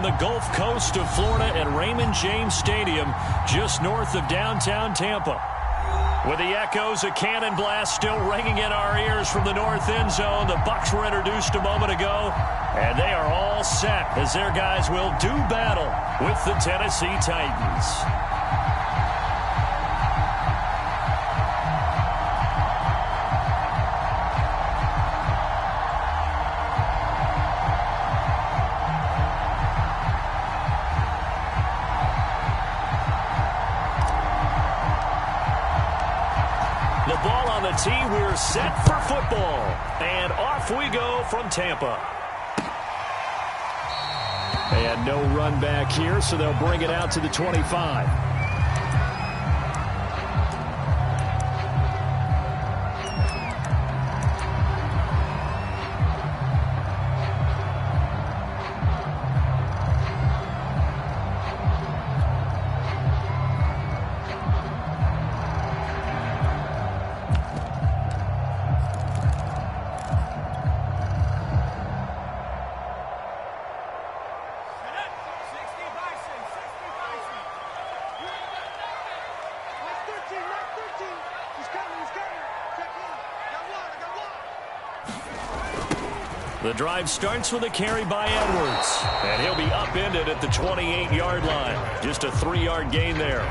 from the Gulf Coast of Florida at Raymond James Stadium, just north of downtown Tampa. With the echoes of cannon blast still ringing in our ears from the north end zone, the Bucs were introduced a moment ago, and they are all set as their guys will do battle with the Tennessee Titans. The ball on the tee. We're set for football. And off we go from Tampa. And no run back here, so they'll bring it out to the 25. The drive starts with a carry by Edwards, and he'll be upended at the 28-yard line. Just a 3-yard gain there.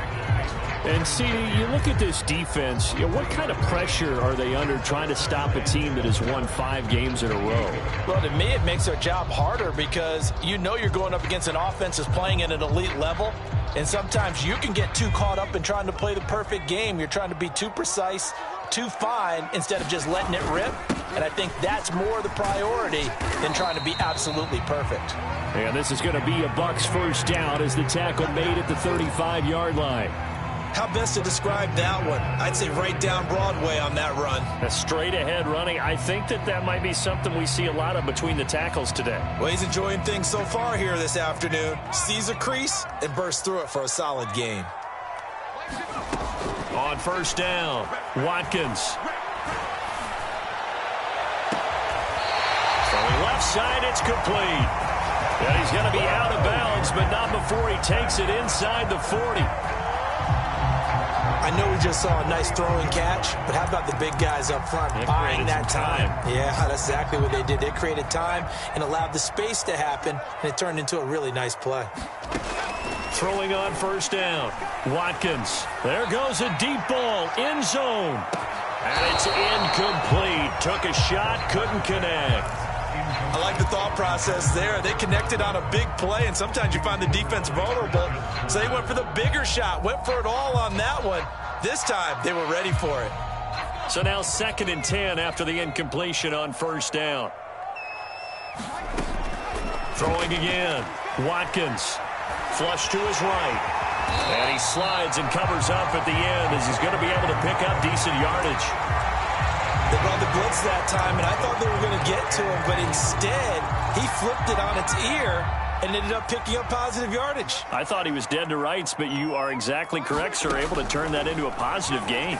And, CD, you look at this defense, what kind of pressure are they under trying to stop a team that has won 5 games in a row? Well, to me, it makes their job harder because you know you're going up against an offense that's playing at an elite level, and sometimes you can get too caught up in trying to play the perfect game. You're trying to be too precise, too fine, instead of just letting it rip. And I think that's more the priority than trying to be absolutely perfect. And this is going to be a Bucs first down as the tackle made at the 35-yard line. How best to describe that one? I'd say right down Broadway on that run. A straight-ahead running. I think that might be something we see a lot of between the tackles today. Well, he's enjoying things so far here this afternoon. Sees a crease and bursts through it for a solid gain. On first down, Watkins. Throwing left side, it's complete. And he's going to be out of bounds, but not before he takes it inside the 40. I know we just saw a nice throwing catch, but how about the big guys up front buying that time? Yeah, that's exactly what they did. They created time and allowed the space to happen, and it turned into a really nice play. Throwing on first down, Watkins. There goes a deep ball, end zone. And it's incomplete. Took a shot, couldn't connect. I like the thought process there. They connected on a big play, and sometimes you find the defense vulnerable. So they went for the bigger shot, went for it all on that one. This time, they were ready for it. So now 2nd and 10 after the incompletion on first down. Throwing again. Watkins. Flush to his right. And he slides and covers up at the end as he's going to be able to pick up decent yardage. They brought the blitz that time, and I thought they were going to get to him, but instead, he flipped it on its ear and ended up picking up positive yardage. I thought he was dead to rights, but you are exactly correct, sir. Able to turn that into a positive gain.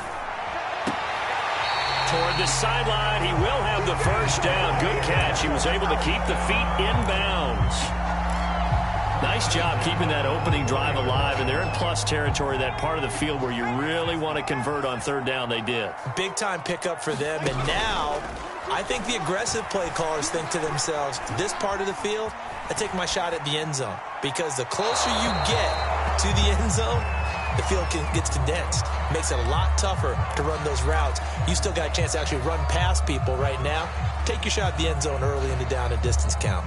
Toward the sideline, he will have the first down. Good catch. He was able to keep the feet in bounds. Nice job keeping that opening drive alive, and they're in plus territory, that part of the field where you really want to convert on third down. They did. Big-time pickup for them, and now I think the aggressive play callers think to themselves, this part of the field, I take my shot at the end zone, because the closer you get to the end zone, the field gets condensed. Makes it a lot tougher to run those routes. You still got a chance to actually run past people right now. Take your shot at the end zone early in the down and distance count.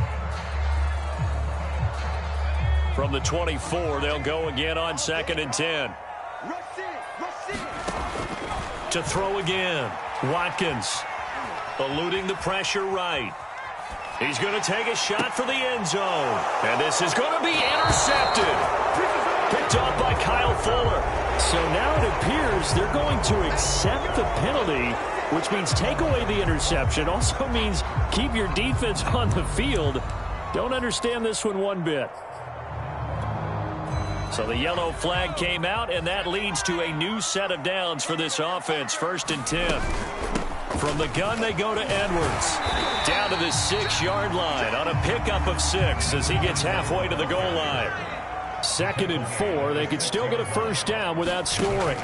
From the 24, they'll go again on 2nd and 10. To throw again, Watkins. Eluding the pressure right. He's going to take a shot for the end zone. And this is going to be intercepted. Picked off by Kyle Fuller. So now it appears they're going to accept the penalty, which means take away the interception. Also means keep your defense on the field. Don't understand this one bit. So the yellow flag came out, and that leads to a new set of downs for this offense. 1st and 10. From the gun, they go to Edwards. Down to the 6-yard line on a pickup of 6 as he gets halfway to the goal line. 2nd and 4. They could still get a first down without scoring.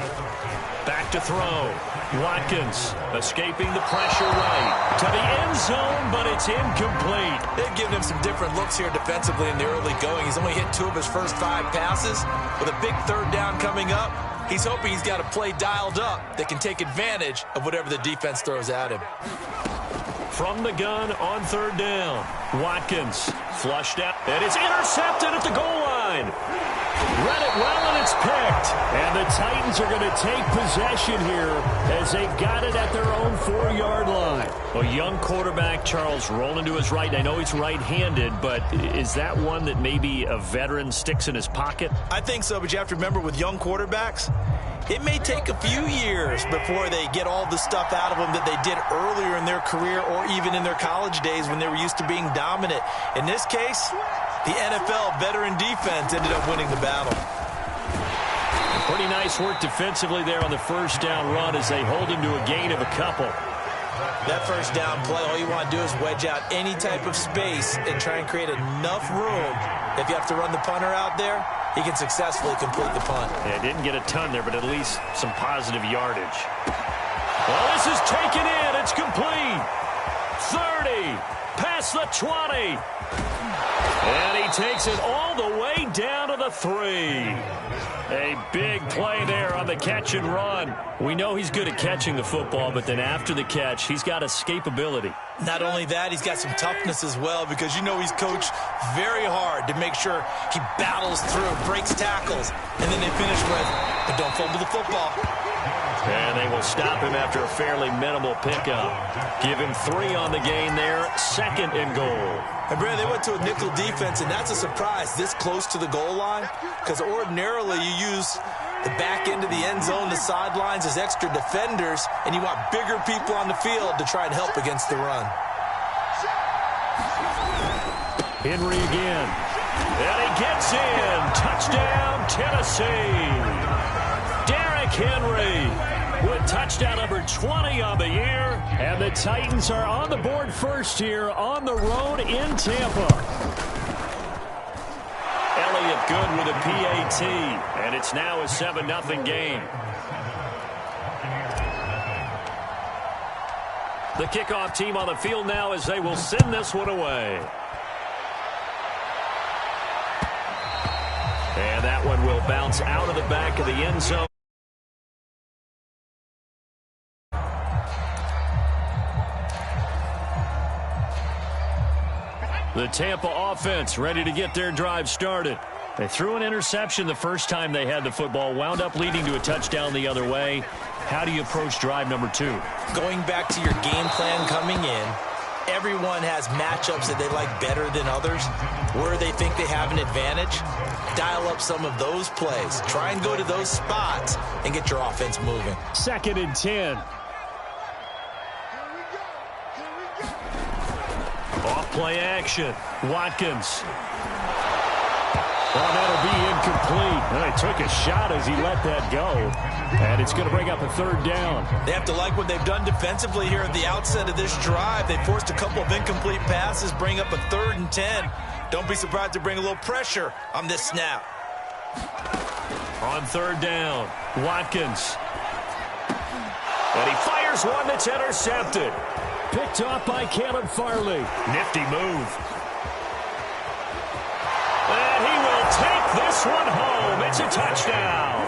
Back to throw. Watkins escaping the pressure right to the end zone, but it's incomplete. They've given him some different looks here defensively in the early going. He's only hit 2 of his first 5 passes. With a big 3rd down coming up, he's hoping he's got a play dialed up that can take advantage of whatever the defense throws at him. From the gun on 3rd down. Watkins flushed out, and it's intercepted at the goal line. Read it well, and it's picked. And the Titans are going to take possession here as they got it at their own 4-yard line. A young quarterback, Charles, rolling to his right. I know he's right-handed, but is that one that maybe a veteran sticks in his pocket? I think so, but you have to remember with young quarterbacks, it may take a few years before they get all the stuff out of them that they did earlier in their career or even in their college days when they were used to being dominant. In this case, the NFL veteran defense ended up winning the battle. Pretty nice work defensively there on the 1st down run as they hold him to a gain of a couple. That 1st down play, all you want to do is wedge out any type of space and try and create enough room. If you have to run the punter out there, he can successfully complete the punt. Yeah, didn't get a ton there, but at least some positive yardage. Well, this is taken in. It's complete. 30, past the 20. And he takes it all the way down to the 3. A big play there on the catch and run. We know he's good at catching the football, but then after the catch, he's got escapability. Not only that, he's got some toughness as well because you know he's coached very hard to make sure he battles through, breaks tackles, and then they finish with, but don't fumble the football. And they will stop him after a fairly minimal pickup. Give him 3 on the gain there, 2nd and goal. And, Brad, they went to a nickel defense, and that's a surprise this close to the goal line because ordinarily you use the back end of the end zone, the sidelines as extra defenders, and you want bigger people on the field to try and help against the run. Henry again. And he gets in. Touchdown, Tennessee. Derrick Henry with touchdown number 20 on the year. And the Titans are on the board first here on the road in Tampa. Elliott good with a PAT. And it's now a 7-0 game. The kickoff team on the field now as they will send this one away. And that one will bounce out of the back of the end zone. The Tampa offense ready to get their drive started. They threw an interception the first time they had the football, wound up leading to a touchdown the other way. How do you approach drive number 2? Going back to your game plan coming in, everyone has matchups that they like better than others, where they think they have an advantage. Dial up some of those plays. Try and go to those spots and get your offense moving. 2nd and 10. Off play action. Watkins. Well, that'll be incomplete. And he took a shot as he let that go. And it's going to bring up a 3rd down. They have to like what they've done defensively here at the outset of this drive. They forced a couple of incomplete passes, bring up a 3rd and 10. Don't be surprised to bring a little pressure on this snap. On 3rd down, Watkins. And he fires one that's intercepted. Picked off by Caleb Farley. Nifty move. And he will take this one home. It's a touchdown.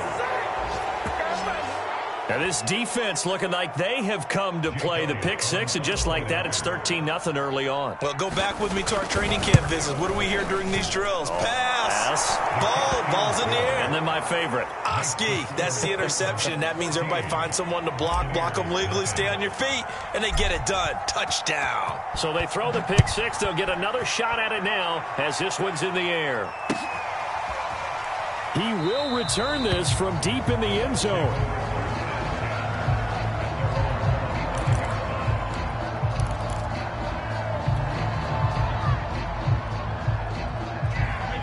And this defense looking like they have come to play the pick 6, and just like that, it's 13-0 early on. Well, go back with me to our training camp visits. What do we hear during these drills? Pass. Ball's in the air. And then my favorite. Oski, that's the interception. That means everybody finds someone to block them legally, stay on your feet, and they get it done. Touchdown. So they throw the pick 6. They'll get another shot at it now as this one's in the air. He will return this from deep in the end zone.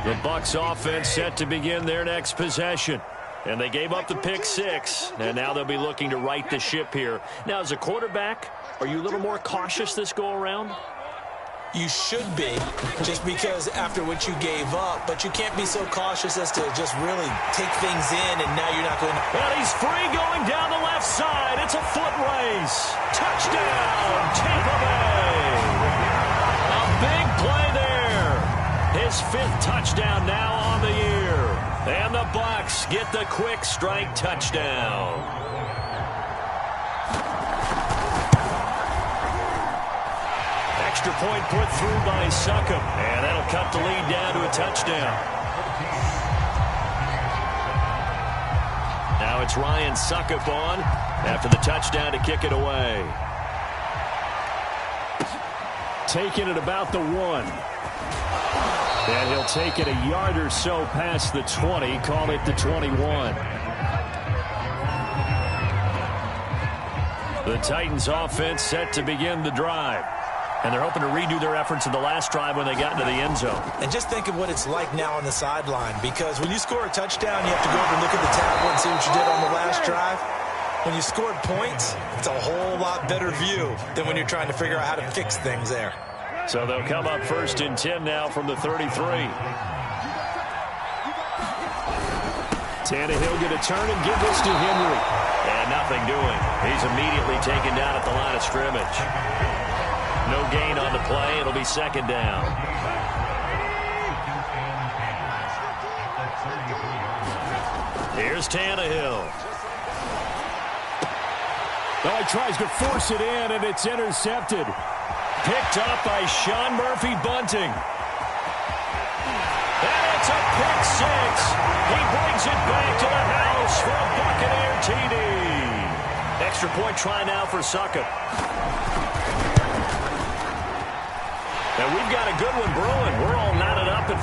The Bucs offense set to begin their next possession. And they gave up the pick 6, and now they'll be looking to right the ship here. Now, as a quarterback, Are you a little more cautious this go-around? You should be, just because after what you gave up, but you can't be so cautious as to just really take things in, and now you're not going to... And he's free going down the left side. It's a foot race. Touchdown, Tampa Bay. A big play there. His 5th touchdown now on the year. And the Bucs get the quick strike touchdown. Extra point put through by Succop, and that'll cut the lead down to a touchdown. Now it's Ryan Succop on after the touchdown to kick it away. Taking it about the 1. And he'll take it a yard or so past the 20, call it the 21. The Titans offense set to begin the drive. And they're hoping to redo their efforts in the last drive when they got into the end zone. And just think of what it's like now on the sideline, because when you score a touchdown, you have to go over and look at the tablet and see what you did on the last drive. When you scored points, it's a whole lot better view than when you're trying to figure out how to fix things there. So they'll come up 1st and 10 now from the 33. Tannehill going to turn and give this to Henry. And nothing doing. He's immediately taken down at the line of scrimmage. No gain on the play. It'll be 2nd down. Here's Tannehill. Oh, he tries to force it in, and it's intercepted. Picked up by Sean Murphy-Bunting. And it's a pick 6. He brings it back to the house for a Buccaneer TD. Extra point try now for Succop. And we've got a good one brewing. We're all knotted up at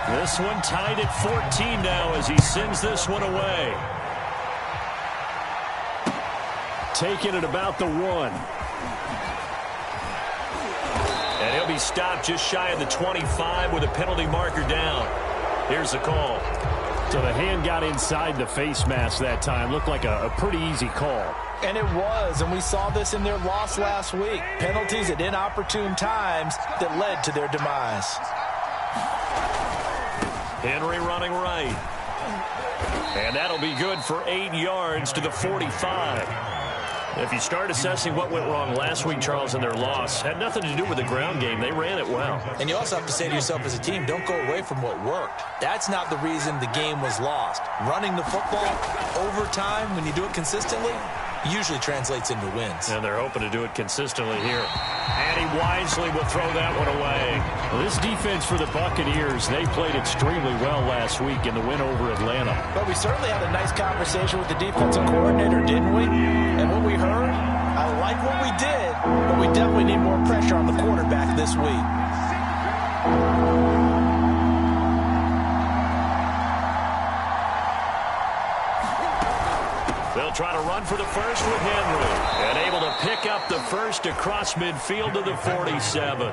14. This one tied at 14 now as he sends this one away. Taking it about the 1. And he'll be stopped just shy of the 25 with a penalty marker down. Here's the call. So the hand got inside the face mask that time. Looked like a pretty easy call. And it was, and we saw this in their loss last week. Penalties at inopportune times that led to their demise. Henry running right. And that'll be good for 8 yards to the 45. If you start assessing what went wrong last week, Charles, in their loss, had nothing to do with the ground game. They ran it well. And you also have to say to yourself as a team, don't go away from what worked. That's not the reason the game was lost. Running the football over time, when you do it consistently, usually translates into wins. And they're hoping to do it consistently here. And he wisely will throw that one away. Well, this defense for the Buccaneers, they played extremely well last week in the win over Atlanta. But we certainly had a nice conversation with the defensive coordinator, didn't we? And what we heard, I like what we did, but we definitely need more pressure on the quarterback this week. They'll try to run for the first with Henry. And able to pick up the first across midfield to the 47.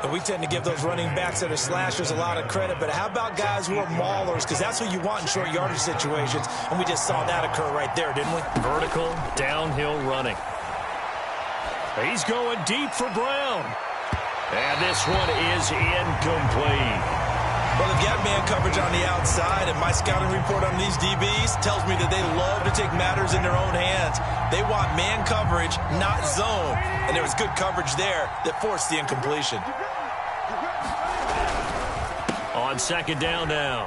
And we tend to give those running backs that are slashers a lot of credit, but how about guys who are maulers? Because that's what you want in short yardage situations, and we just saw that occur right there, didn't we? Vertical, downhill running. He's going deep for Brown. And this one is incomplete. Well, they've got man coverage on the outside, and my scouting report on these DBs tells me that they love to take matters in their own hands. They want man coverage, not zone. And there was good coverage there that forced the incompletion. On 2nd down now,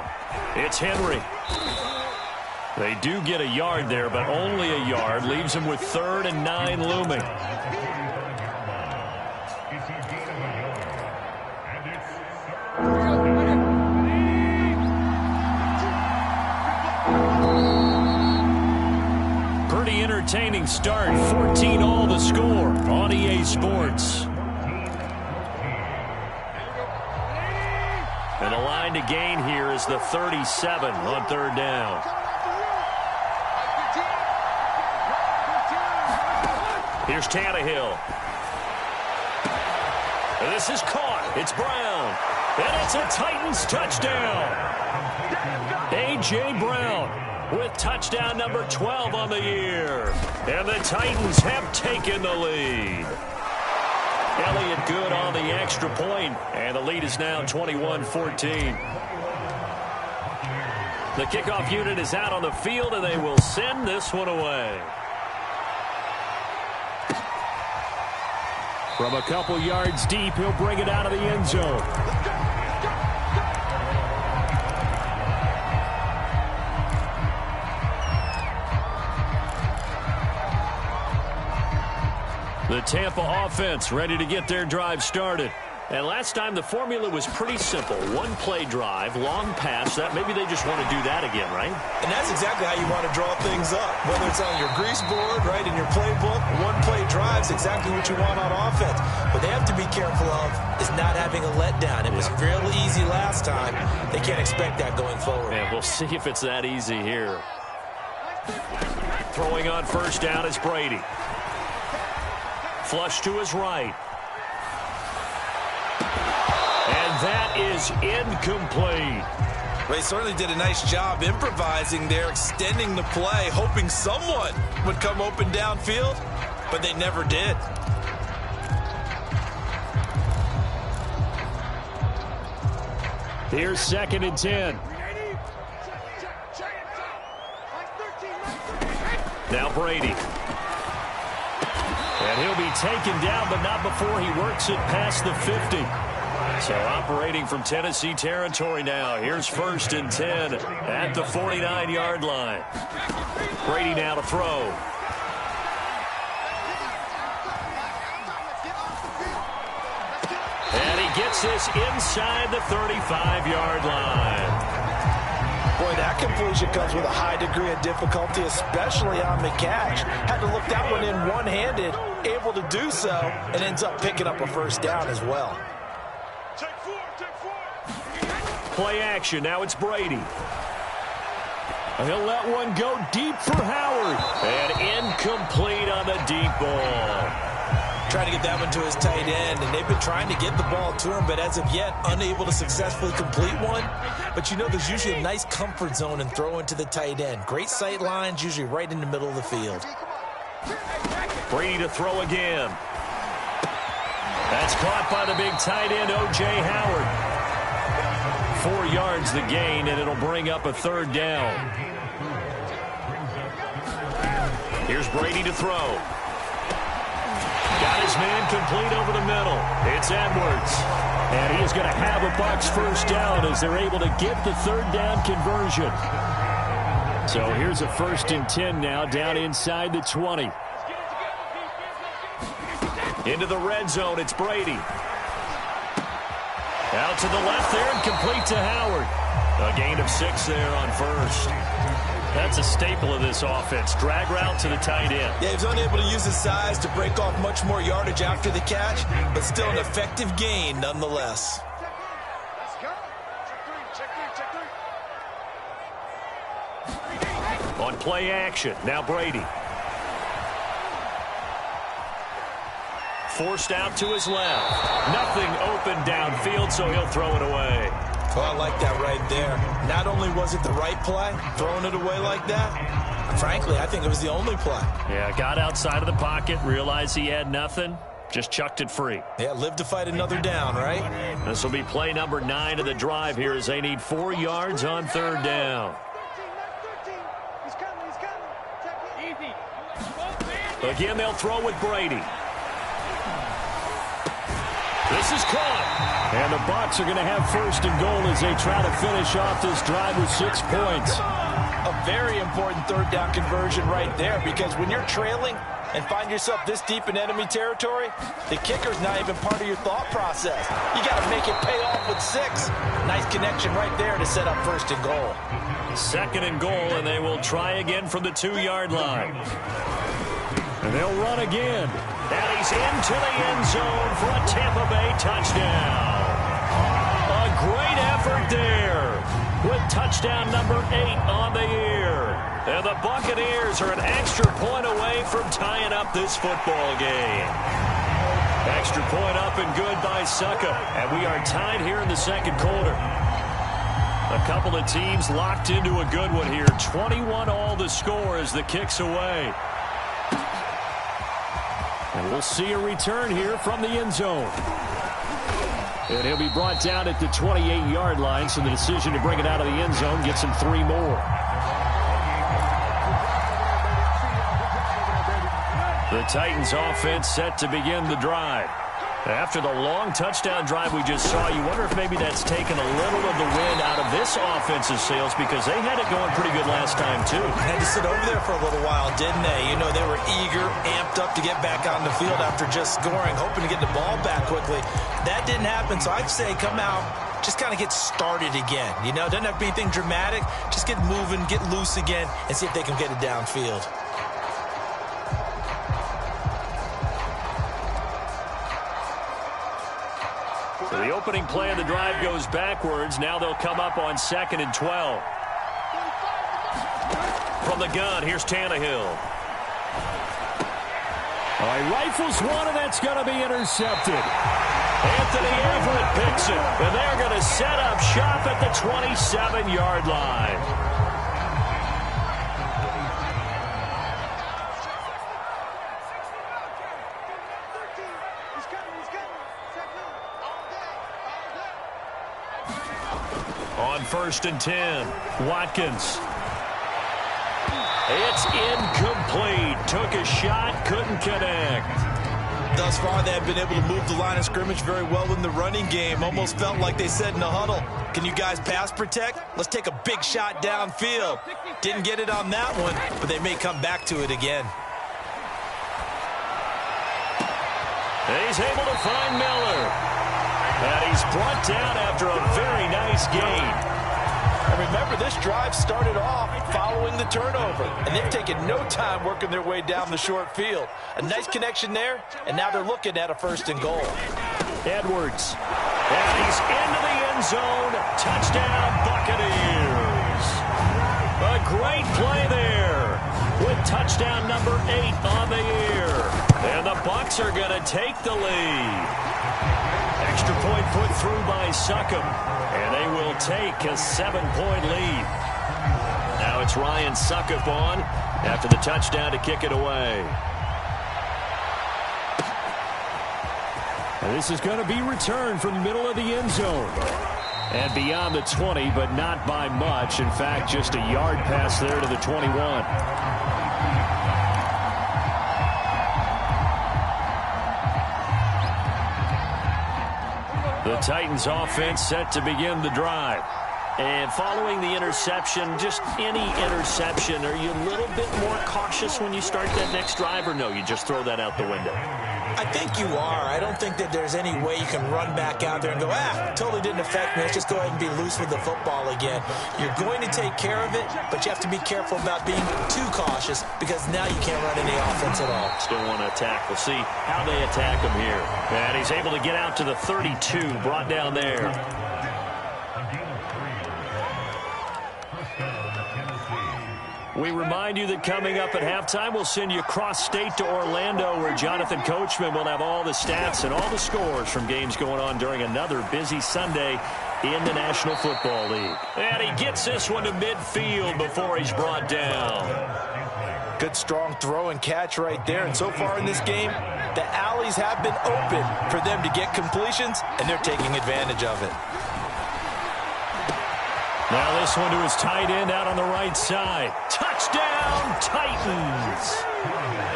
it's Henry. They do get a yard there, but only a yard. Leaves him with 3rd and 9 looming. Pretty entertaining start. 14-all the score on EA Sports. And the line to gain here is the 37 on 3rd down. Here's Tannehill. And this is caught. It's Brown. And it's a Titans touchdown. A.J. Brown with touchdown number 12 on the year. And the Titans have taken the lead. Elliott good on the extra point, and the lead is now 21-14. The kickoff unit is out on the field, and they will send this one away. From a couple yards deep, he'll bring it out of the end zone. The Tampa offense ready to get their drive started. And last time the formula was pretty simple. One play drive, long pass. That maybe they just want to do that again, right? And that's exactly how you want to draw things up. Whether it's on your grease board, right, in your playbook, one play drive is exactly what you want on offense. What they have to be careful of is not having a letdown. It was real easy last time. They can't expect that going forward. And we'll see if it's that easy here. Throwing on first down is Brady. Flush to his right. And that is incomplete. Well, he certainly did a nice job improvising there, extending the play, hoping someone would come open downfield, but they never did. Here's 2nd and 10. Now Brady. And he'll be taken down, but not before he works it past the 50. So operating from Tennessee territory now. Here's 1st and 10 at the 49-yard line. Brady now to throw. And he gets this inside the 35-yard line. Boy, that completion comes with a high degree of difficulty, especially on the catch. Had to look that one in one-handed, able to do so, and ends up picking up a first down as well. Play action. Now it's Brady. He'll let one go deep for Howard. And incomplete on the deep ball. Trying to get that one to his tight end, and they've been trying to get the ball to him, but as of yet, unable to successfully complete one. But you know there's usually a nice comfort zone in throwing to the tight end. Great sight lines, usually right in the middle of the field. Brady to throw again. That's caught by the big tight end, O.J. Howard. 4 yards the gain, and it'll bring up a 3rd down. Here's Brady to throw. Got his man complete over the middle. It's Edwards. And he is going to have a Bucs first down as they're able to get the 3rd down conversion. So here's a 1st and 10 now down inside the 20. Into the red zone, it's Brady. Out to the left there and complete to Howard. A gain of 6 there on first. That's a staple of this offense. Drag route to the tight end. Yeah, he was unable to use his size to break off much more yardage after the catch, but still an effective gain nonetheless. On play action, now Brady. Forced out to his left. Nothing open downfield, so he'll throw it away. Oh, I like that right there. Not only was it the right play, throwing it away like that, frankly, I think it was the only play. Yeah, got outside of the pocket, realized he had nothing, just chucked it free. Yeah, live to fight another down, right? This will be play number 9 of the drive here as they need 4 yards on 3rd down. Again, they'll throw with Brady. This is caught. And the Bucs are going to have 1st and goal as they try to finish off this drive with 6 points. A very important 3rd down conversion right there, because when you're trailing and find yourself this deep in enemy territory, the kicker's not even part of your thought process. You got to make it pay off with 6. Nice connection right there to set up 1st and goal. 2nd and goal, and they will try again from the 2-yard line. And they'll run again. And he's into the end zone for a Tampa Bay touchdown. A great effort there with touchdown number 8 on the year. And the Buccaneers are an extra point away from tying up this football game. Extra point up and good by Suckup. And we are tied here in the second quarter. A couple of teams locked into a good one here. 21 all the score as the kick's away. And we'll see a return here from the end zone. And he'll be brought down at the 28-yard line, so the decision to bring it out of the end zone gets him 3 more. The Titans offense set to begin the drive. After the long touchdown drive we just saw, you wonder if maybe that's taken a little of the wind out of this offense's sails, because they had it going pretty good last time, too. Had to sit over there for a little while, didn't they? You know, they were eager, amped up to get back on the field after just scoring, hoping to get the ball back quickly. That didn't happen, so I'd say come out, just kind of get started again. You know, doesn't have to be anything dramatic. Just get moving, get loose again, and see if they can get it downfield. So the opening play of the drive goes backwards. Now they'll come up on 2nd and 12. From the gun, here's Tannehill. All right, rifles one, and that's going to be intercepted. Anthony Everett picks it, and they're going to set up shop at the 27-yard line. On 1st and 10, Watkins. It's incomplete. Took a shot, couldn't connect. Thus far, they have been able to move the line of scrimmage very well in the running game. Almost felt like they said in the huddle, can you guys pass protect? Let's take a big shot downfield. Didn't get it on that one, but they may come back to it again. He's able to find Miller. And he's brought down after a very nice gain. And remember, this drive started off following the turnover, and they've taken no time working their way down the short field. A nice connection there, and now they're looking at a 1st and goal. Edwards. And he's into the end zone. Touchdown, Buccaneers. A great play there with touchdown number 8 on the year. And the Bucs are going to take the lead. Extra point put through by Suckup, and they will take a 7-point lead. Now it's Ryan Suckup on after the touchdown to kick it away. And this is going to be returned from the middle of the end zone. And beyond the 20, but not by much. In fact, just a yard pass there to the 21. The Titans offense set to begin the drive. And following the interception, just any interception, are you a little bit more cautious when you start that next drive, or no, you just throw that out the window? I think you are. I don't think that there's any way you can run back out there and go, totally didn't affect me. Let's just go ahead and be loose with the football again. You're going to take care of it, but you have to be careful about being too cautious, because now you can't run any offense at all. Still want to attack. We'll see how they attack him here. And he's able to get out to the 32, brought down there. We remind you that coming up at halftime, we'll send you cross-state to Orlando, where Jonathan Coachman will have all the stats and all the scores from games going on during another busy Sunday in the National Football League. And he gets this one to midfield before he's brought down. Good, strong throw and catch right there. And so far in this game, the alleys have been open for them to get completions, and they're taking advantage of it. Now this one to his tight end out on the right side. Touchdown, Titans.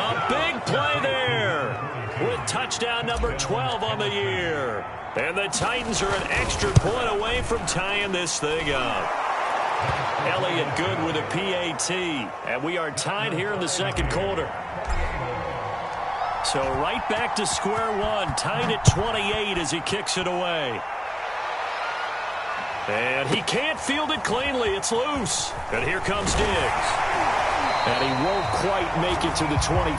A big play there with touchdown number 12 on the year. And the Titans are an extra point away from tying this thing up. Elliott good with a PAT. And we are tied here in the second quarter. So right back to square one. Tied at 28 as he kicks it away. And he can't field it cleanly. It's loose. And here comes Diggs. And he won't quite make it to the 25.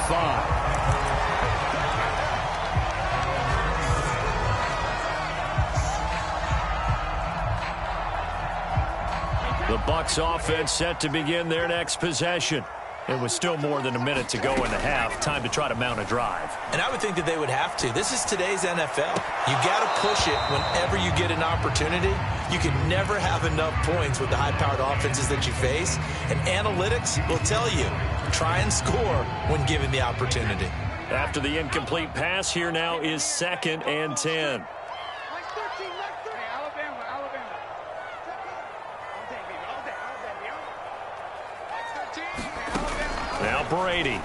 The Bucs offense set to begin their next possession. It was still more than a minute to go in the half. Time to try to mount a drive. And I would think that they would have to. This is today's NFL. You got to push it whenever you get an opportunity. You can never have enough points with the high-powered offenses that you face. And analytics will tell you, try and score when given the opportunity. After the incomplete pass, here now is 2nd and 10. Now Brady.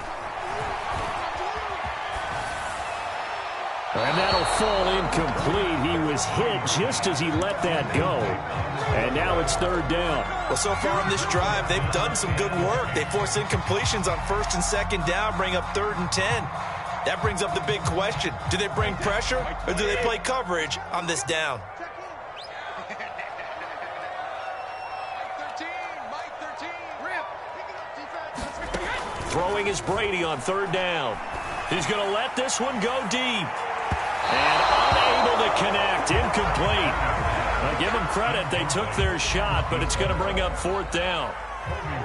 And that'll fall incomplete. He was hit just as he let that go. And now it's 3rd down. Well, so far on this drive, they've done some good work. They force incompletions on 1st and 2nd down, bring up 3rd and 10. That brings up the big question. Do they bring pressure or do they play coverage on this down? Throwing is Brady on 3rd down. He's going to let this one go deep. And unable to connect. Incomplete. Now, give them credit. They took their shot, but it's going to bring up 4th down.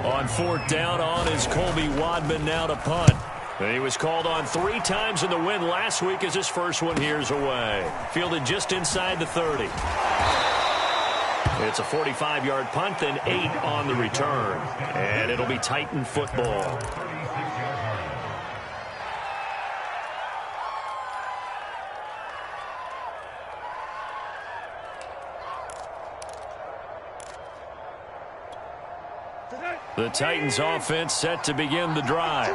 On 4th down, on is Colby Wadman now to punt. And he was called on 3 times in the win last week as his first one here's away. Fielded just inside the 30. It's a 45-yard punt, then 8 on the return. And it'll be Titan football. The Titans offense set to begin the drive.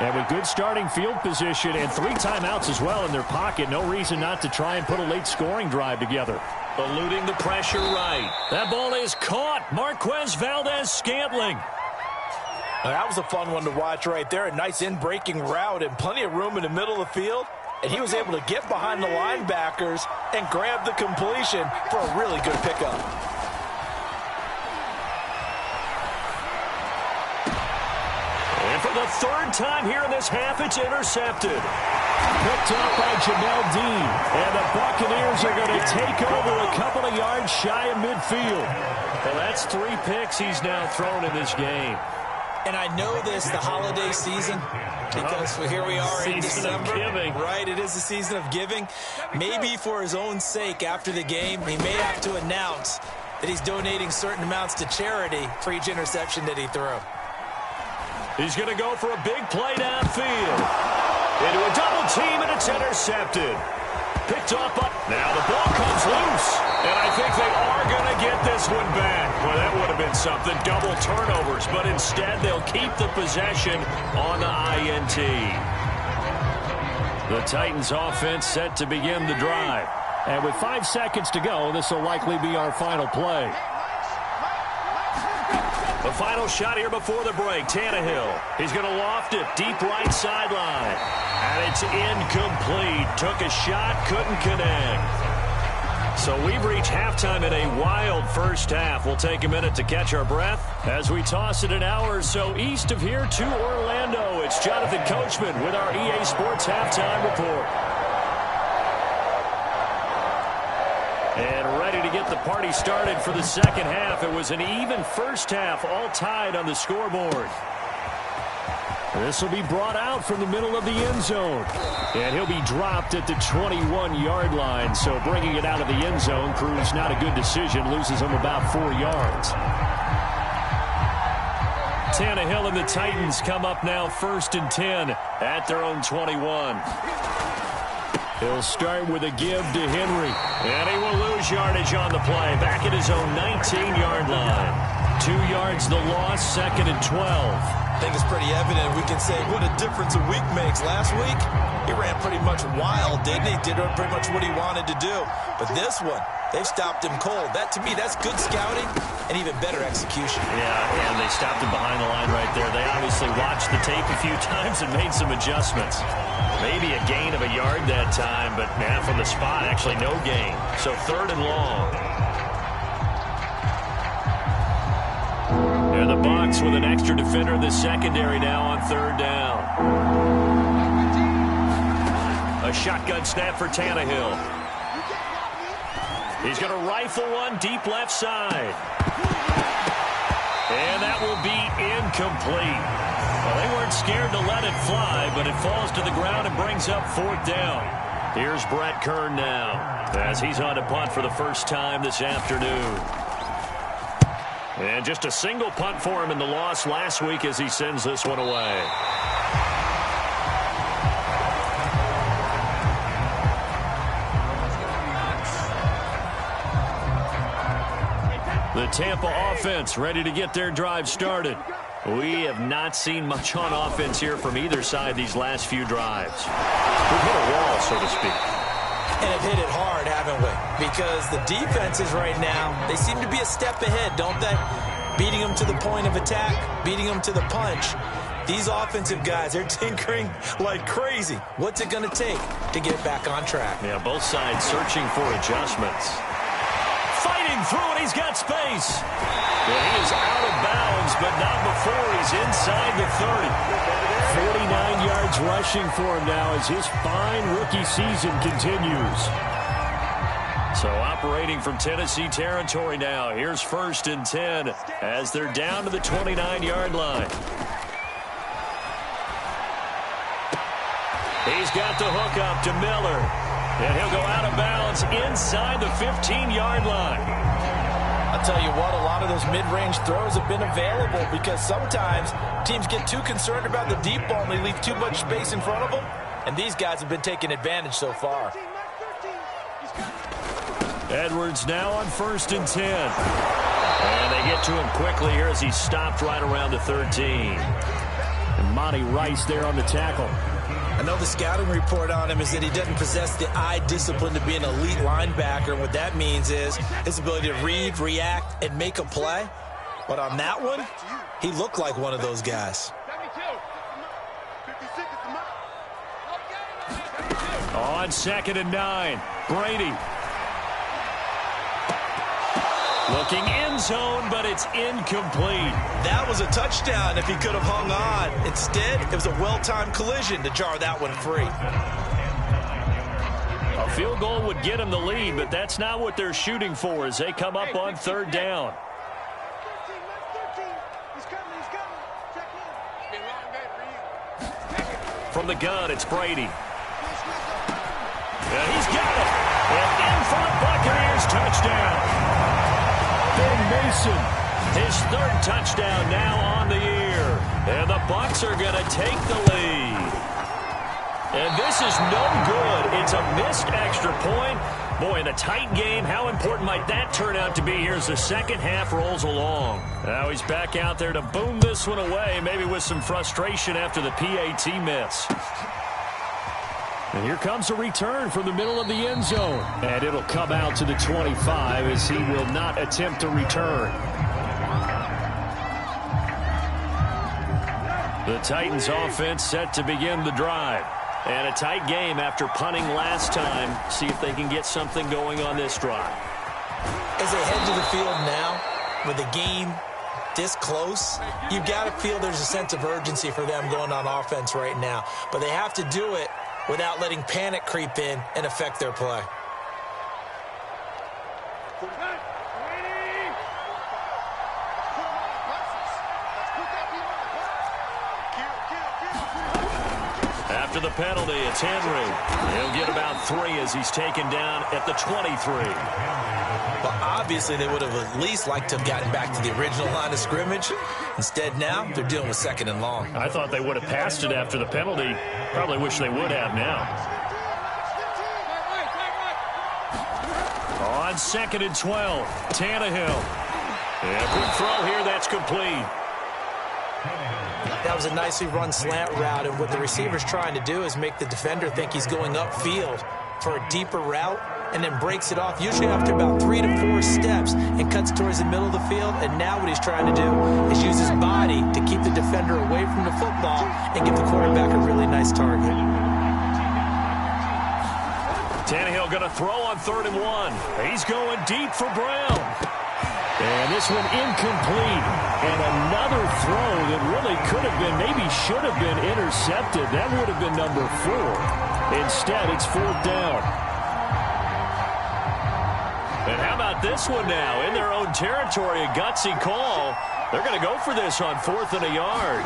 And with good starting field position and 3 timeouts as well in their pocket, no reason not to try and put a late scoring drive together. Eluding the pressure right. That ball is caught. Marquez Valdez-Scantling. That was a fun one to watch right there. A nice in-breaking route and plenty of room in the middle of the field. And he was able to get behind the linebackers and grab the completion for a really good pickup. And for the 3rd time here in this half, it's intercepted. Picked up by Jamel Dean. And the Buccaneers are going to take over a couple of yards shy of midfield. Well, that's 3 picks he's now thrown in this game. And I know this, the holiday season, because here we are in December. Season of giving. Right, it is the season of giving. Maybe for his own sake after the game, he may have to announce that he's donating certain amounts to charity for each interception that he threw. He's going to go for a big play downfield. Into a double team, and it's intercepted. Picked up. Now the ball comes loose. And I think they are going to get this one back. Well, that would have been something. Double turnovers. But instead, they'll keep the possession on the INT. The Titans offense set to begin the drive. And with 5 seconds to go, this will likely be our final play. The final shot here before the break. Tannehill. He's going to loft it deep right sideline. And it's incomplete. Took a shot, couldn't connect. So we've reached halftime in a wild first half. We'll take a minute to catch our breath as we toss it an hour or so east of here to Orlando. It's Jonathan Coachman with our EA Sports Halftime Report. And ready to get the party started for the second half. It was an even first half, all tied on the scoreboard. This will be brought out from the middle of the end zone. And he'll be dropped at the 21-yard line. So bringing it out of the end zone proves not a good decision. Loses him about 4 yards. Tannehill and the Titans come up now 1st and 10 at their own 21. He'll start with a give to Henry. And he will lose yardage on the play. Back at his own 19-yard line. 2 yards the loss, 2nd and 12. I think it's pretty evident. We can say what a difference a week makes. Last week, he ran pretty much wild, didn't he? Did pretty much what he wanted to do. But this one, they've stopped him cold. That, to me, that's good scouting and even better execution. Yeah, and they stopped him behind the line right there. They obviously watched the tape a few times and made some adjustments. Maybe a gain of a yard that time, but man, from the spot, actually no gain. So 3rd and long. And the Bucs with an extra defender in the secondary now on 3rd down. A shotgun snap for Tannehill. He's going to rifle one deep left side. And that will be incomplete. Well, they weren't scared to let it fly, but it falls to the ground and brings up 4th down. Here's Brett Kern now, as he's on to punt for the first time this afternoon. And just a single punt for him in the loss last week as he sends this one away. The Tampa offense ready to get their drive started. We have not seen much on offense here from either side these last few drives. We've hit a wall, so to speak. And have hit it hard, haven't we? Because the defenses right now, they seem to be a step ahead, don't they? Beating them to the point of attack, beating them to the punch. These offensive guys, they're tinkering like crazy. What's it going to take to get back on track? Yeah, both sides searching for adjustments. Fighting through it, he's got space. Well, he is out of bounds, but not before he's inside the 30. 49 yards rushing for him now as his fine rookie season continues. So operating from Tennessee territory now. Here's 1st and 10 as they're down to the 29-yard line. He's got the hook up to Miller. And he'll go out of bounds inside the 15-yard line. I'll tell you what, a lot of those mid-range throws have been available because sometimes teams get too concerned about the deep ball and they leave too much space in front of them. And these guys have been taking advantage so far. Edwards now on 1st and 10. And they get to him quickly here as he's stopped right around the 13. And Monty Rice there on the tackle. I know the scouting report on him is that he doesn't possess the eye discipline to be an elite linebacker. What that means is his ability to read, react, and make a play. But on that one, he looked like one of those guys. On 2nd and 9, Brady. Looking end zone, but it's incomplete. That was a touchdown if he could have hung on. Instead, it was a well-timed collision to jar that one free. A field goal would get him the lead, but that's not what they're shooting for as they come up on 3rd down. From the gun, it's Brady. And he's got it. And in for the Buccaneers touchdown. Ben Mason, his 3rd touchdown now on the year. And the Bucs are going to take the lead. And this is no good. It's a missed extra point. Boy, in a tight game, how important might that turn out to be here as the second half rolls along? Now he's back out there to boom this one away, maybe with some frustration after the PAT miss. And here comes a return from the middle of the end zone. And it'll come out to the 25 as he will not attempt to return. The Titans offense set to begin the drive. And a tight game after punting last time. See if they can get something going on this drive. As they head to the field now, with the game this close, you've got to feel there's a sense of urgency for them going on offense right now. But they have to do it without letting panic creep in and affect their play. After the penalty, it's Henry. He'll get about 3 as he's taken down at the 23. Well, obviously, they would have at least liked to have gotten back to the original line of scrimmage. Instead, now, they're dealing with 2nd and long. I thought they would have passed it after the penalty. Probably wish they would have now. On 2nd and 12, Tannehill. And a quick throw here, that's complete. That was a nicely run slant route, and what the receiver's trying to do is make the defender think he's going upfield for a deeper route, and then breaks it off, usually after about 3 to 4 steps, and cuts towards the middle of the field. And now what he's trying to do is use his body to keep the defender away from the football and give the quarterback a really nice target. Tannehill going to throw on 3rd and 1. He's going deep for Brown. And this one incomplete. And another throw that really could have been, maybe should have been intercepted. That would have been number 4. Instead, it's 4th down. And how about this one now? In their own territory, a gutsy call. They're going to go for this on 4th and a yard.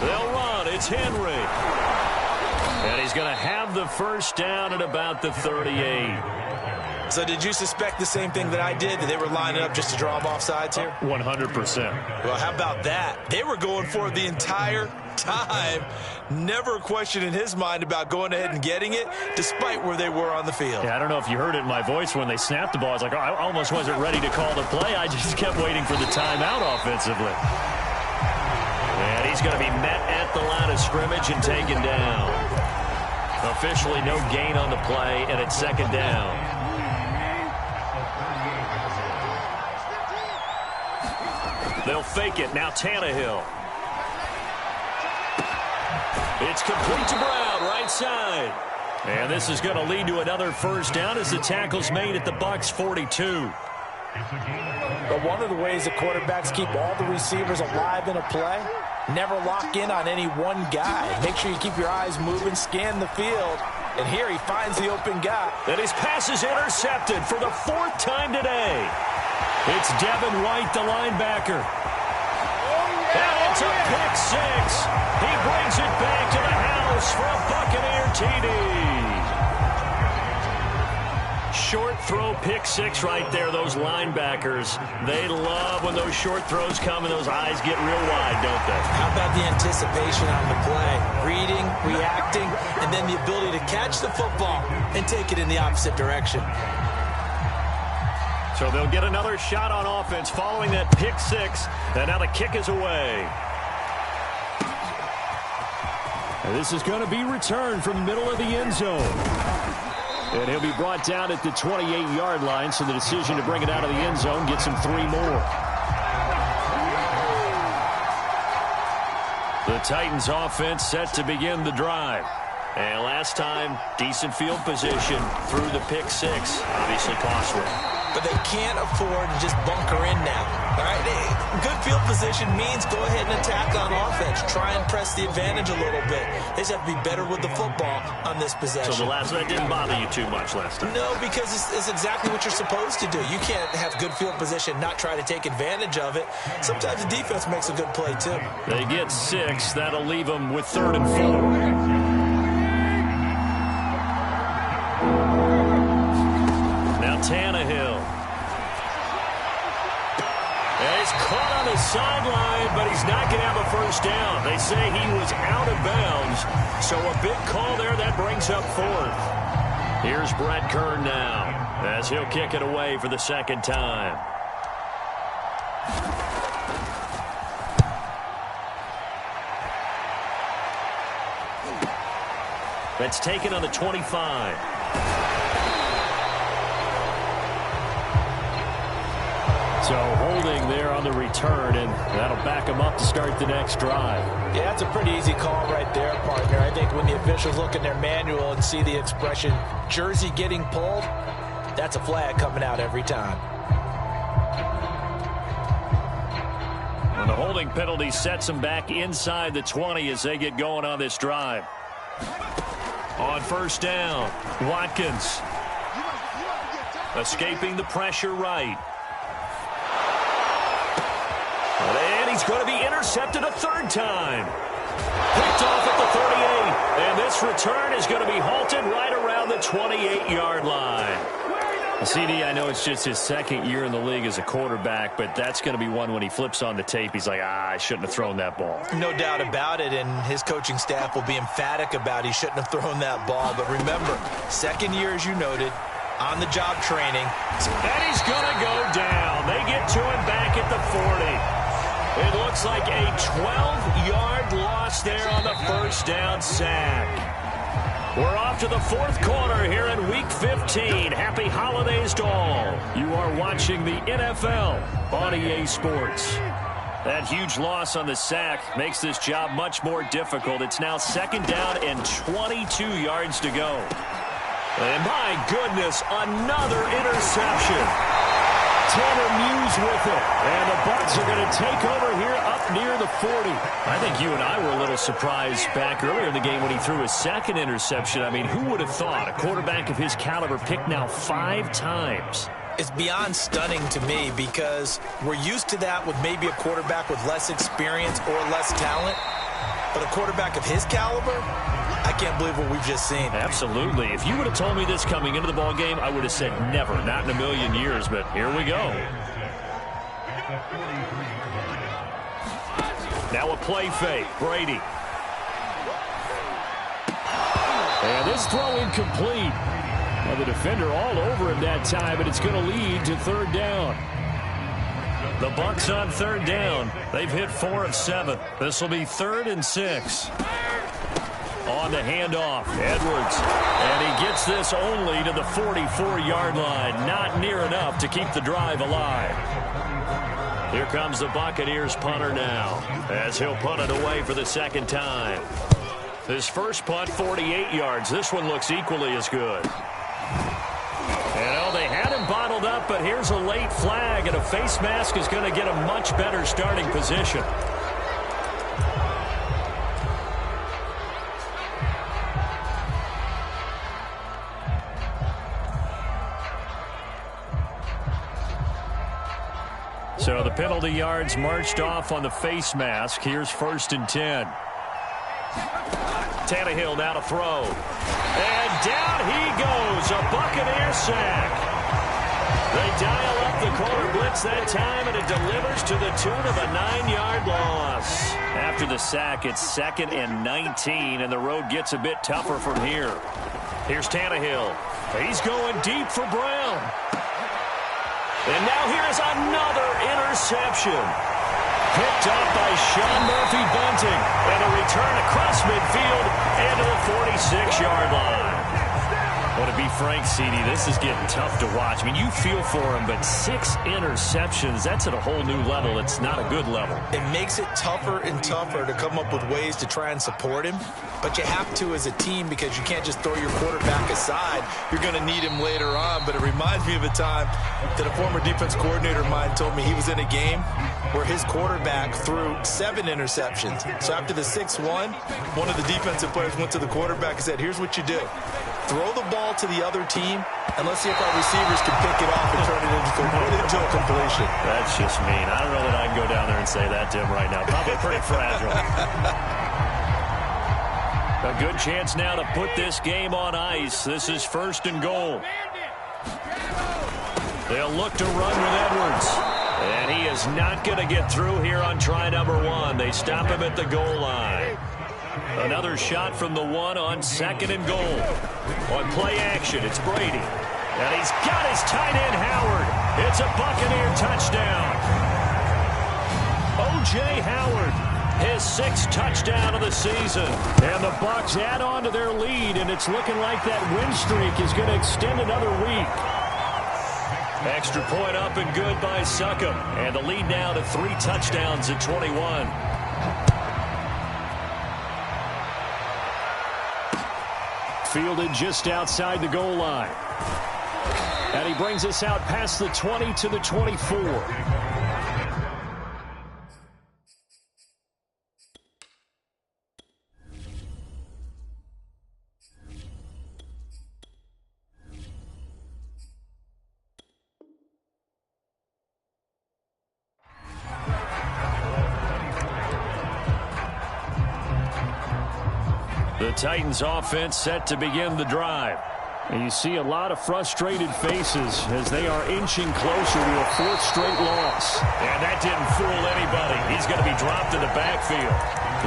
They'll run. It's Henry. And he's going to have the first down at about the 38. So did you suspect the same thing that I did, that they were lining up just to draw them off sides here? 100%. Well, how about that? They were going for it the entire time. Never a question in his mind about going ahead and getting it, despite where they were on the field. Yeah, I don't know if you heard it in my voice when they snapped the ball. I was like, oh, I almost wasn't ready to call the play. I just kept waiting for the timeout offensively. And he's going to be met at the line of scrimmage and taken down. Officially no gain on the play, and it's second down. They'll fake it. Now Tannehill. It's complete to Brown, right side. And this is going to lead to another first down as the tackle's made at the Bucs 42. But one of the ways that quarterbacks keep all the receivers alive in a play, never lock in on any one guy. Make sure you keep your eyes moving, scan the field. And here he finds the open guy. And his pass is intercepted for the fourth time today. It's Devin White, the linebacker. And it's a pick six. He brings it back to the house for a Buccaneer TD. Short throw pick six right there. Those linebackers, they love when those short throws come and those eyes get real wide, don't they? How about the anticipation on the play? Reading, reacting, and then the ability to catch the football and take it in the opposite direction. So they'll get another shot on offense following that pick six. And now the kick is away. And this is going to be returned from the middle of the end zone. And he'll be brought down at the 28-yard line, so the decision to bring it out of the end zone gets him 3 more. The Titans offense set to begin the drive. And last time, decent field position through the pick six. Obviously costly. But they can't afford to just bunker in now. All right, good field position means go ahead and attack on offense. Try and press the advantage a little bit. They just have to be better with the football on this possession. So that didn't bother you too much last time? No, because it's exactly what you're supposed to do. You can't have good field position, not try to take advantage of it. Sometimes the defense makes a good play, too. They get 6. That'll leave them with 3rd and 4. Tannehill. And he's caught on the sideline, but he's not going to have a first down. They say he was out of bounds, so a big call there. That brings up 4th. Here's Brett Kern now as he'll kick it away for the second time. That's taken on the 25. So holding there on the return, and that'll back him up to start the next drive. Yeah, that's a pretty easy call right there, partner. I think when the officials look in their manual and see the expression, jersey getting pulled, that's a flag coming out every time. And the holding penalty sets them back inside the 20 as they get going on this drive. On first down, Watkins. Escaping the pressure right. And he's going to be intercepted a 3rd time. Picked off at the 38. And this return is going to be halted right around the 28-yard line. CD, I know it's just his 2nd year in the league as a quarterback, but that's going to be one when he flips on the tape. He's like, I shouldn't have thrown that ball. No doubt about it, and his coaching staff will be emphatic about he shouldn't have thrown that ball. But remember, 2nd year, as you noted, on-the-job training. And he's going to go down. They get to him back at the 40. It looks like a 12-yard loss there on the first down sack. We're off to the 4th quarter here in Week 15. Happy holidays to all. You are watching the NFL on EA Sports. That huge loss on the sack makes this job much more difficult. It's now 2nd down and 22 yards to go. And my goodness, another interception. Tanner Muse with it. And the Bucs are going to take over here up near the 40. I think you and I were a little surprised back earlier in the game when he threw his 2nd interception. I mean, who would have thought a quarterback of his caliber picked now 5 times? It's beyond stunning to me because we're used to that with maybe a quarterback with less experience or less talent. But a quarterback of his caliber, I can't believe what we've just seen. Absolutely. If you would have told me this coming into the ball game, I would have said never, not in a million years. But here we go. Now a play fake. Brady. And this throw incomplete. Well, the defender all over him that time, but it's going to lead to third down. The Bucs on third down. They've hit 4 of 7. This will be 3rd and 6. On the handoff, Edwards. And he gets this only to the 44-yard line. Not near enough to keep the drive alive. Here comes the Buccaneers punter now, as he'll punt it away for the second time. His first punt, 48 yards. This one looks equally as good. They had him bottled up, but here's a late flag, and a face mask is going to get a much better starting position. So the penalty yards marched off on the face mask. Here's 1st and 10. Tannehill now to throw. And down he goes. A Buccaneer sack. They dial up the corner blitz that time, and it delivers to the tune of a 9-yard loss. After the sack, it's 2nd and 19, and the road gets a bit tougher from here. Here's Tannehill. He's going deep for Brown. And now here's another interception. Picked up by Sean Murphy-Bunting. And a return across midfield and to the 46-yard line. Well, to be frank, CD, this is getting tough to watch. I mean, you feel for him, but 6 interceptions, that's at a whole new level. It's not a good level. It makes it tougher and tougher to come up with ways to try and support him. But you have to as a team, because you can't just throw your quarterback aside. You're going to need him later on. But it reminds me of a time that a former defense coordinator of mine told me he was in a game where his quarterback threw 7 interceptions. So after the 6th one of the defensive players went to the quarterback and said, here's what you do. Throw the ball to the other team, and let's see if our receivers can pick it off and turn it into a completion. That's just mean. I don't know that I can go down there and say that to him right now. Probably pretty fragile. A good chance now to put this game on ice. This is 1st and goal. They'll look to run with Edwards. And he is not going to get through here on try number 1. They stop him at the goal line. Another shot from the 1 on 2nd and goal. On play action, it's Brady. And he's got his tight end, Howard. It's a Buccaneer touchdown. O.J. Howard, his 6th touchdown of the season. And the Bucs add on to their lead, and it's looking like that win streak is going to extend another week. Extra point up and good by Succop. And the lead now to 3 touchdowns at 21. Fielded just outside the goal line. And he brings us out past the 20 to the 24. The Titans offense set to begin the drive. And you see a lot of frustrated faces as they are inching closer to a 4th straight loss. And that didn't fool anybody. He's going to be dropped in the backfield.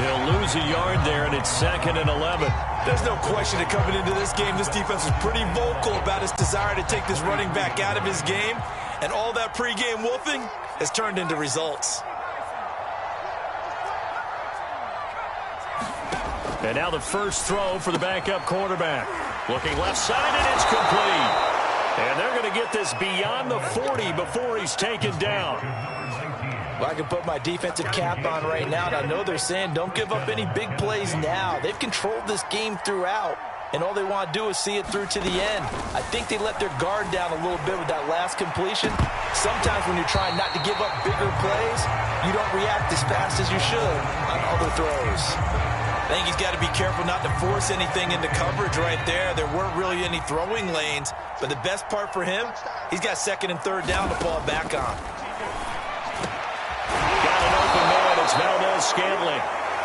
He'll lose a yard there, and it's 2nd and 11. There's no question that coming into this game, this defense is pretty vocal about its desire to take this running back out of his game. And all that pregame wolfing has turned into results. And now the first throw for the backup quarterback. Looking left side, and it's complete. And they're going to get this beyond the 40 before he's taken down. Well, I can put my defensive cap on right now, and I know they're saying don't give up any big plays now. They've controlled this game throughout, and all they want to do is see it through to the end. I think they let their guard down a little bit with that last completion. Sometimes when you're trying not to give up bigger plays, you don't react as fast as you should on other throws. I think he's got to be careful not to force anything into coverage right there. There weren't really any throwing lanes, but the best part for him, he's got 2nd and 3rd down to fall back on. Got an open man. It's Valdez Scantling.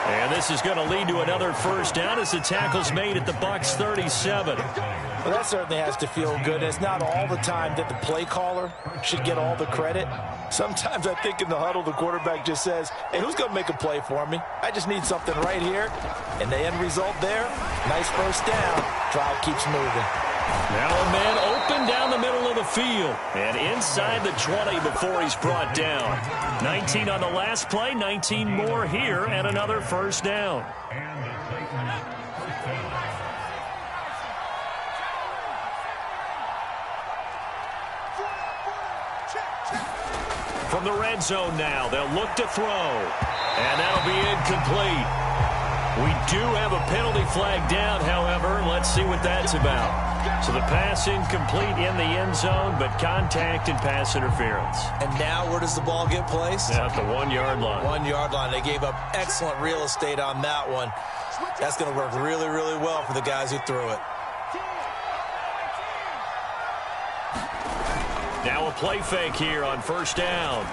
And this is going to lead to another first down as the tackle's made at the Bucs 37. Well, that certainly has to feel good. It's not all the time that the play caller should get all the credit. Sometimes I think in the huddle, the quarterback just says, hey, who's going to make a play for me? I just need something right here. And the end result there, nice first down. Drive keeps moving. Now a man open down the middle of the field. And inside the 20 before he's brought down. 19 on the last play, 19 more here, and another first down. From the red zone now, they'll look to throw. And that'll be incomplete. We do have a penalty flag down, however. Let's see what that's about. So the pass incomplete in the end zone, but contact and pass interference. And now where does the ball get placed? At the 1 yard line. 1 yard line. They gave up excellent real estate on that one. That's going to work really, really well for the guys who threw it. Now a play fake here on first down.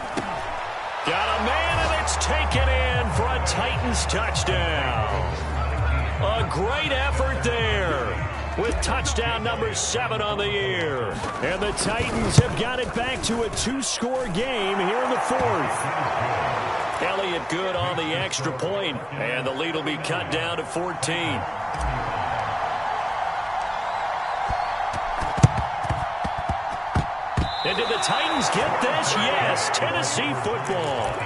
Got a man, and it's taken in for a Titans touchdown. A great effort there with touchdown number 7 on the year. And the Titans have got it back to a 2-score game here in the 4th. Elliott good on the extra point, and the lead will be cut down to 14. And did the Titans get this? Yes, Tennessee football.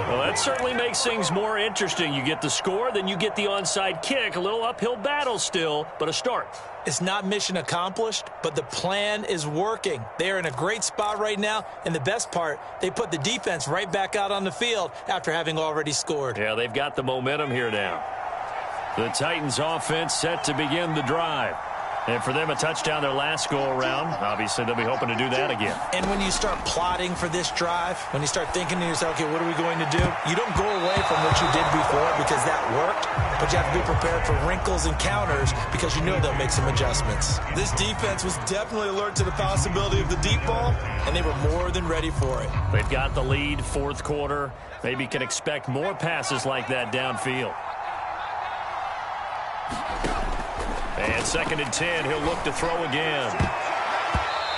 Well, that certainly makes things more interesting. You get the score, then you get the onside kick. A little uphill battle still, but a start. It's not mission accomplished, but the plan is working. They are in a great spot right now, and the best part, they put the defense right back out on the field after having already scored. Yeah, they've got the momentum here now. The Titans offense set to begin the drive. And for them, a touchdown their last go-around. Obviously, they'll be hoping to do that again. And when you start plotting for this drive, when you start thinking to yourself, okay, what are we going to do? You don't go away from what you did before because that worked, but you have to be prepared for wrinkles and counters because you know they'll make some adjustments. This defense was definitely alert to the possibility of the deep ball, and they were more than ready for it. They've got the lead, 4th quarter. Maybe can expect more passes like that downfield. And 2nd and 10, he'll look to throw again.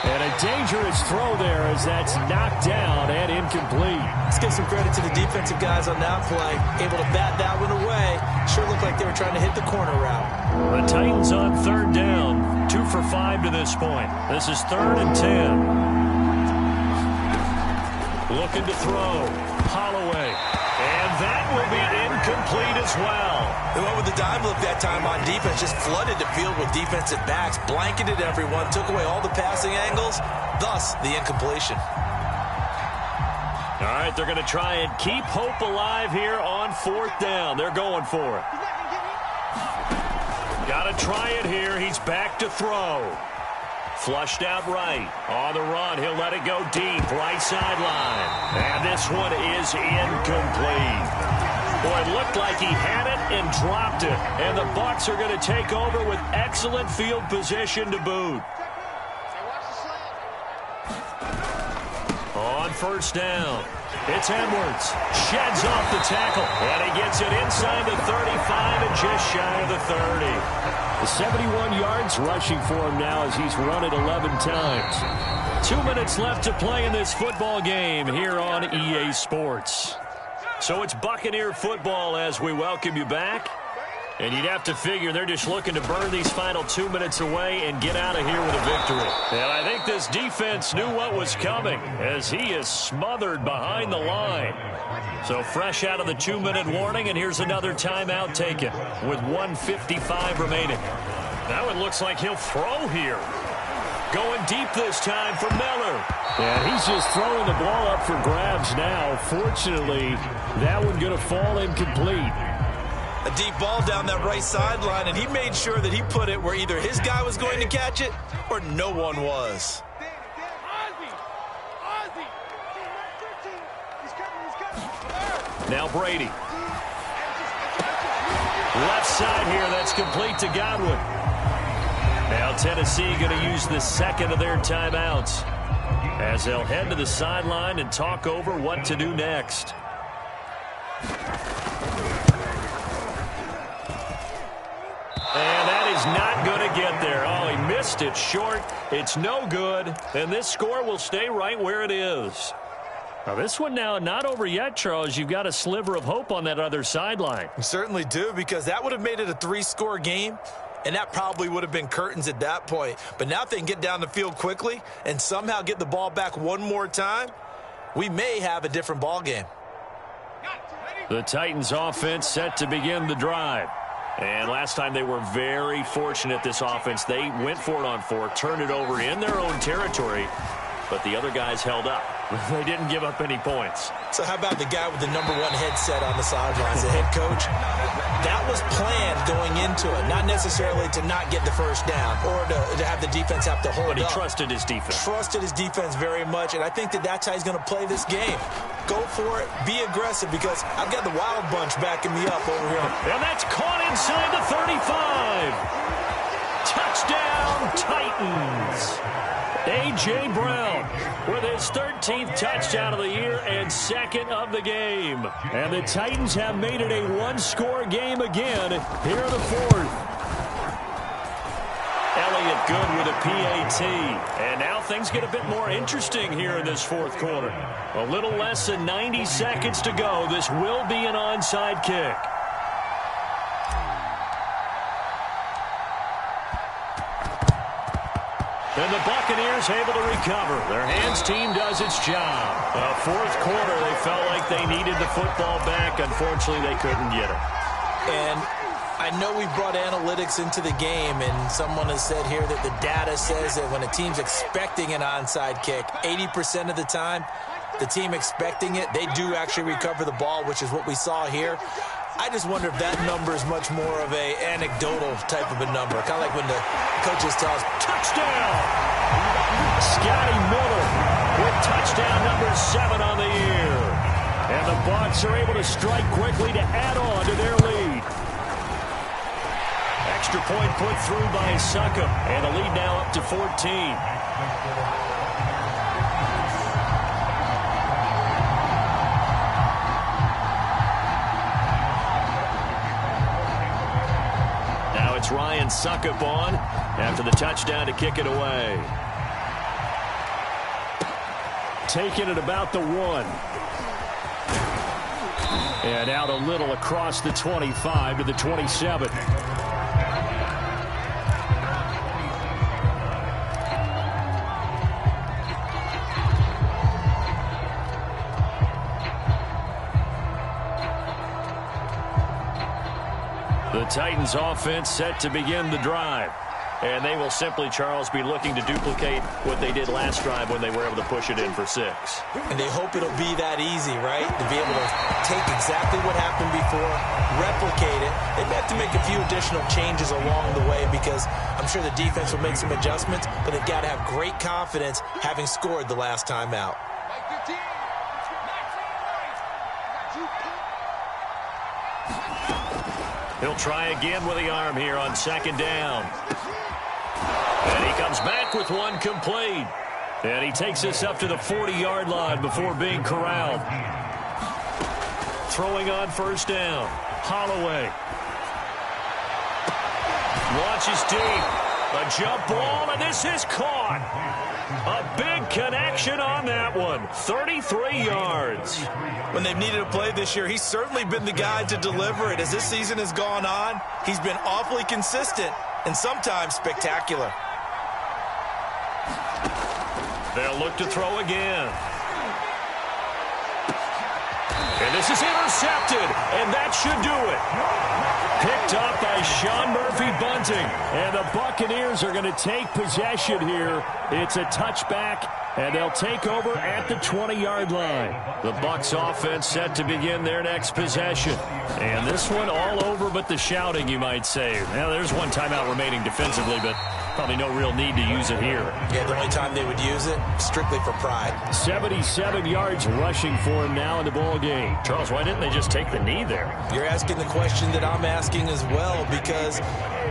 And a dangerous throw there as that's knocked down and incomplete. Let's give some credit to the defensive guys on that play. Able to bat that one away. Sure looked like they were trying to hit the corner route. The Titans on 3rd down. 2 for 5 to this point. This is 3rd and 10. Looking to throw. Holloway. And that will be incomplete as well. They went with the dime look that time on defense, just flooded the field with defensive backs, blanketed everyone, took away all the passing angles, thus the incompletion. All right, they're going to try and keep hope alive here on 4th down. They're going for it. Got to try it here. He's back to throw. Flushed out right. On the run, he'll let it go deep. Right sideline. And this one is incomplete. Boy, it looked like he had it and dropped it. And the Bucs are going to take over with excellent field position to boot. On 1st down, it's Edwards. Sheds off the tackle. And he gets it inside the 35 and just shy of the 30. 71 yards rushing for him now as he's run it 11 times. 2 minutes left to play in this football game here on EA Sports. So it's Buccaneer football as we welcome you back. And you'd have to figure they're just looking to burn these final 2 minutes away and get out of here with a victory. And I think this defense knew what was coming as he is smothered behind the line. So fresh out of the 2-minute warning, and here's another timeout taken with 1:55 remaining. Now it looks like he'll throw here. Going deep this time for Miller. Yeah, he's just throwing the ball up for grabs now. Fortunately, that one going to fall incomplete. A deep ball down that right sideline, and he made sure that he put it where either his guy was going to catch it or no one was. Now Brady. Left side here, that's complete to Godwin. Now Tennessee going to use the 2nd of their timeouts as they'll head to the sideline and talk over what to do next. missed it short. It's no good, and this score will stay right where it is. Now this one now not over yet, Charles. You've got a sliver of hope on that other sideline. You certainly do, because that would have made it a 3-score game, and that probably would have been curtains at that point. But now if they can get down the field quickly and somehow get the ball back one more time, we may have a different ball game. The Titans offense set to begin the drive. And last time they were very fortunate, this offense. They went for it on 4, turned it over in their own territory, but the other guys held up. They didn't give up any points. So how about the guy with the #1 headset on the sidelines, the head coach? That was planned going into it, not necessarily to not get the first down or to have the defense have to hold up. But he trusted his defense. Trusted his defense very much, and I think that's how he's going to play this game. Go for it, be aggressive, because I've got the wild bunch backing me up over here. And that's caught inside the 35. Touchdown, Titans. A.J. Brown with his 13th touchdown of the year and 2nd of the game. And the Titans have made it a 1-score game again here in the 4th. Elliott good with a PAT. And now things get a bit more interesting here in this 4th quarter. A little less than 90 seconds to go. This will be an onside kick. And the Buccaneers able to recover. Their hands team does its job. 4th quarter, they felt like they needed the football back. Unfortunately, they couldn't get it. And I know we brought analytics into the game, and someone has said here that the data says that when a team's expecting an onside kick, 80% of the time, the team expecting it, they do actually recover the ball, which is what we saw here. I just wonder if that number is much more of a anecdotal type of a number, kind of like when the coaches tell us, touchdown! Scotty Miller with touchdown number 7 on the year. And the Bucs are able to strike quickly to add on to their lead. Extra point put through by Succop, and the lead now up to 14. It's Ryan Succop on after the touchdown to kick it away. Taking it about the 1. And out a little across the 25 to the 27. The Titans offense set to begin the drive. And they will simply, Charles, be looking to duplicate what they did last drive when they were able to push it in for 6. And they hope it'll be that easy, right? To be able to take exactly what happened before, replicate it. They have to make a few additional changes along the way, because I'm sure the defense will make some adjustments, but they've got to have great confidence having scored the last time out. He'll try again with the arm here on 2nd down. And he comes back with one complete. And he takes us up to the 40-yard line before being corralled. Throwing on 1st down. Holloway. Launches deep. A jump ball, and this is caught. A big connection on that one. 33 yards. When they've needed a play this year, he's certainly been the guy to deliver it. As this season has gone on, he's been awfully consistent and sometimes spectacular. They'll look to throw again. And this is intercepted, and that should do it. Picked up by Sean Murphy-Bunting. And the Buccaneers are going to take possession here. It's a touchback, and they'll take over at the 20-yard line. The Bucs offense set to begin their next possession. And this one all over but the shouting, you might say. Now, there's one timeout remaining defensively, but probably no real need to use it here. Yeah, the only time they would use it, strictly for pride. 77 yards rushing for him now in the ball game. Charles, why didn't they just take the knee there? You're asking the question that I'm asking as well, because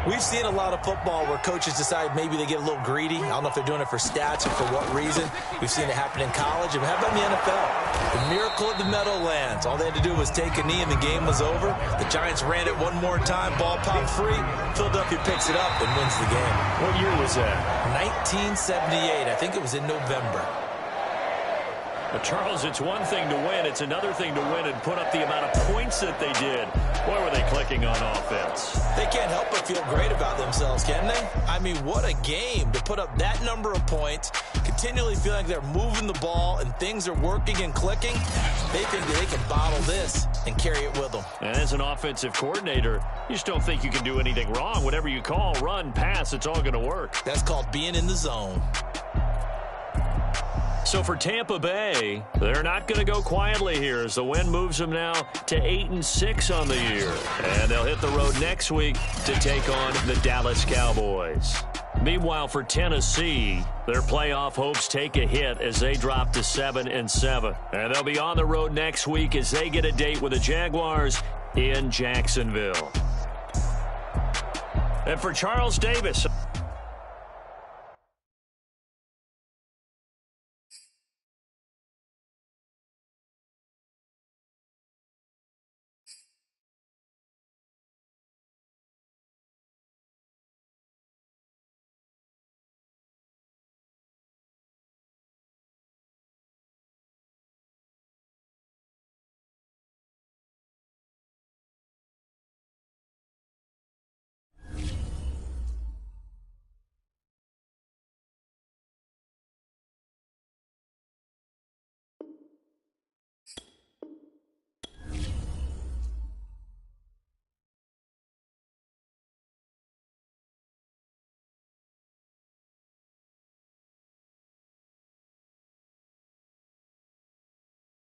we've seen a lot of football where coaches decide maybe they get a little greedy. I don't know if they're doing it for stats or for what reason. We've seen it happen in college. And how about in the NFL? The miracle of the Meadowlands. All they had to do was take a knee and the game was over. The Giants ran it one more time. Ball popped free. Philadelphia picks it up and wins the game. What year was that? 1978. I think it was in November. Well, Charles, it's one thing to win. It's another thing to win and put up the amount of points that they did. Boy, were they clicking on offense. They can't help but feel great about themselves, can they? I mean, what a game to put up that number of points, continually feeling like they're moving the ball and things are working and clicking. They think that they can bottle this and carry it with them. And as an offensive coordinator, you just don't think you can do anything wrong. Whatever you call, run, pass, it's all going to work. That's called being in the zone. So for Tampa Bay, they're not going to go quietly here as the win moves them now to 8-6 on the year. And they'll hit the road next week to take on the Dallas Cowboys. Meanwhile, for Tennessee, their playoff hopes take a hit as they drop to 7-7. And they'll be on the road next week as they get a date with the Jaguars in Jacksonville. And for Charles Davis...